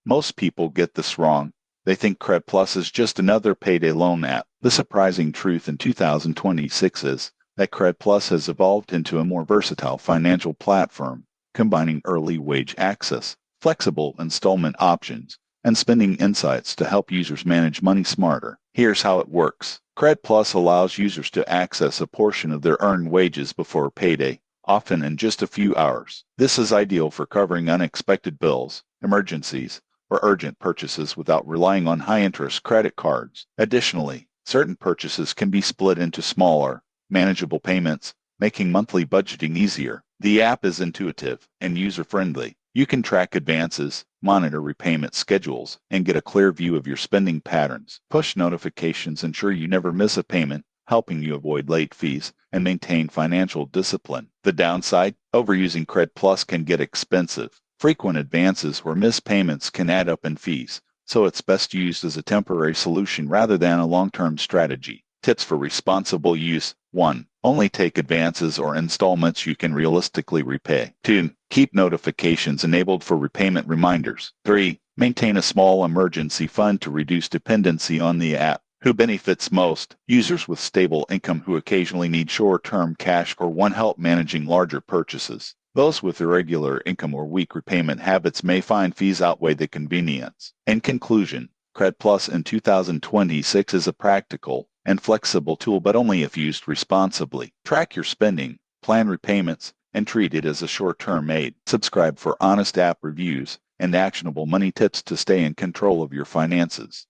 Most people get this wrong. They think Cred Plus is just another payday loan app. The surprising truth in 2026 is that Cred Plus has evolved into a more versatile financial platform, combining early wage access, flexible installment options, and spending insights to help users manage money smarter. Here's how it works. Cred Plus allows users to access a portion of their earned wages before payday, often in just a few hours. This is ideal for covering unexpected bills, emergencies, or urgent purchases without relying on high-interest credit cards. Additionally, certain purchases can be split into smaller, manageable payments, making monthly budgeting easier. The app is intuitive and user-friendly. You can track advances, monitor repayment schedules, and get a clear view of your spending patterns. Push notifications ensure you never miss a payment, helping you avoid late fees and maintain financial discipline. The downside? Overusing Cred Plus can get expensive. Frequent advances or missed payments can add up in fees, so it's best used as a temporary solution rather than a long-term strategy. Tips for responsible use. 1. Only take advances or installments you can realistically repay. 2. Keep notifications enabled for repayment reminders. 3. Maintain a small emergency fund to reduce dependency on the app. Who benefits most? Users with stable income who occasionally need short-term cash or want help managing larger purchases. Those with irregular income or weak repayment habits may find fees outweigh the convenience. In conclusion, Cred Plus in 2026 is a practical and flexible tool, but only if used responsibly. Track your spending, plan repayments, and treat it as a short-term aid. Subscribe for honest app reviews and actionable money tips to stay in control of your finances.